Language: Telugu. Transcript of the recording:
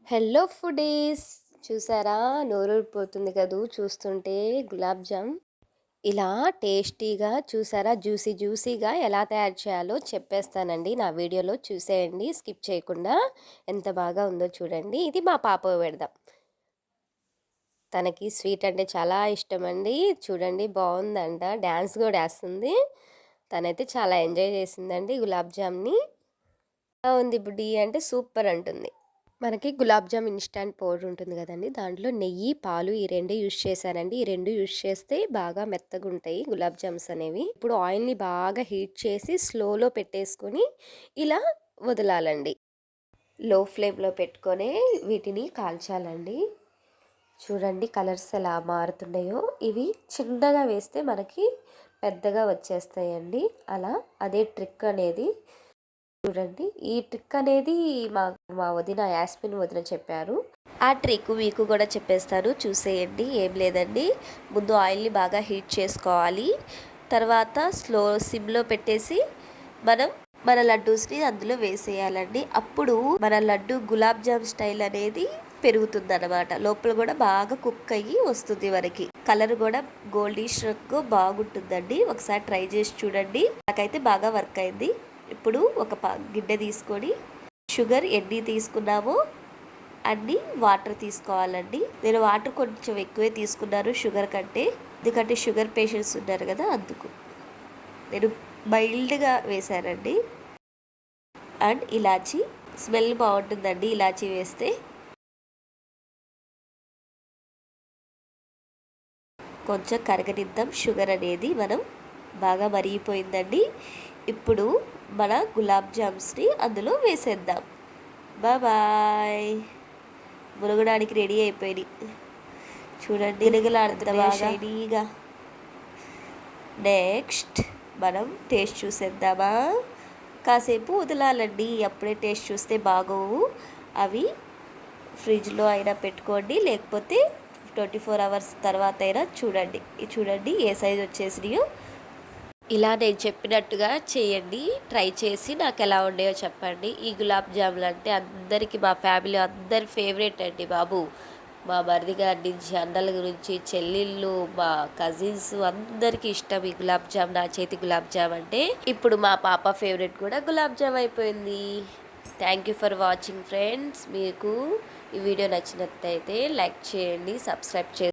హలో ఫుడీస్, చూసారా? నోరూరిపోతుంది కదూ చూస్తుంటే గులాబ్ జామ్. ఇలా టేస్టీగా చూసారా, జ్యూసీగా ఎలా తయారు చేయాలో చెప్పేస్తానండి. నా వీడియోలో చూసేయండి స్కిప్ చేయకుండా. ఎంత బాగా ఉందో చూడండి. ఇది మా పాప పెడదాం. తనకి స్వీట్ అంటే చాలా ఇష్టం అండి. చూడండి బాగుందంట, డ్యాన్స్ కూడా వేస్తుంది. తనైతే చాలా ఎంజాయ్ చేసిందండి గులాబ్ జామ్ని. ఉంది బుడ్డి అంటే సూపర్ అంటుంది. మనకి గులాబ్ జామ్ ఇన్‌స్టాంట్ పౌడర్ ఉంటుంది కదండీ! దాంట్లో నెయ్యి, పాలు ఈ 2 యూజ్ చేశానండి. ఈ 2 యూజ్ చేస్తే బాగా మెత్తగుంటాయి గులాబ్ జామ్స్ అనేవి. ఇప్పుడు ఆయిల్‌ని బాగా హీట్ చేసి స్లోలో పెట్టేసుకొని ఇలా వదలాలండి. లో ఫ్లేమ్‌లో పెట్టుకొనే వీటిని కాల్చాలండి. చూడండి కలర్స్ ఎలా మారుతున్నాయో. ఇవి చిన్నగా వేస్తే మనకి పెద్దగా వచ్చేస్తాయండి. అదే ట్రిక్ అనేది. చూడండి ఈ ట్రిక్ అనేది మా వదిన యాస్మిన్ వదిన చెప్పారు. ఆ ట్రిక్ మీకు కూడా చెప్పేస్తాను, చూసేయండి. ఏం లేదండి, ముందు ఆయిల్ని బాగా హీట్ చేసుకోవాలి. తర్వాత సిమ్లో పెట్టేసి మన లడ్డూస్ని అందులో వేసేయాలండి. అప్పుడు మన లడ్డు గులాబ్ జామ్ స్టైల్ అనేది పెరుగుతుంది అనమాట. లోపల కూడా బాగా కుక్ అయ్యి వస్తుంది. మనకి కలర్ కూడా గోల్డిష్ రంగు బాగుంటుందండి. ఒకసారి ట్రై చేసి చూడండి. నాకైతే బాగా వర్క్ అయింది. ఇప్పుడు ఒక గిన్నె తీసుకొని షుగర్ ఎన్ని తీసుకున్నామో అన్ని వాటర్ తీసుకోవాలండి. నేను వాటర్ కొంచెం ఎక్కువే తీసుకున్నాను షుగర్ కంటే, ఎందుకంటే షుగర్ పేషెంట్స్ ఉన్నారు కదా, అందుకు నేను మైల్డ్గా వేశానండి. అండ్ ఇలాచీ స్మెల్ బాగుంటుందండి ఇలాచీ వేస్తే. కొంచెం కరగనిద్దాం. షుగర్ అనేది బాగా మరిగిపోయిందండి. ఇప్పుడు మన గులాబ్ జామ్స్ని అందులో వేసేద్దాం. బాయ్. మునగడానికి రెడీ అయిపోయింది. చూడండి నిగలాడుతుంది బాగా షైనీగా. నెక్స్ట్ మనం టేస్ట్ చూసేద్దామా? కాసేపు వదలాలండి, అప్పుడే టేస్ట్ చూస్తే బాగోవు. అవి ఫ్రిడ్జ్లో అయినా పెట్టుకోండి, లేకపోతే 24 అవర్స్ తర్వాత అయినా చూడండి ఏ సైజ్ వచ్చేసినాయో. ఇలా నేను చెప్పినట్టుగా చేయండి. ట్రై చేసి నాకు ఎలా ఉండేయో చెప్పండి. ఈ గులాబ్ జాములు అంటే అందరికీ, మా ఫ్యామిలీ అందరి ఫేవరెట్ అండి బాబు. మా మరిది గారి నుంచి, అన్నల గురించి, చెల్లెళ్ళు, మా కజిన్స్ అందరికీ ఇష్టం ఈ గులాబ్ జామ్. నా చేతి గులాబ్ జామ్ అంటే. ఇప్పుడు మా పాప ఫేవరెట్ కూడా గులాబ్ జామ్ అయిపోయింది. Thank you for watching friends. మీకు ఈ వీడియో నచ్చినట్లయితే లైక్ చేయండి, సబ్స్క్రైబ్ చేయండి.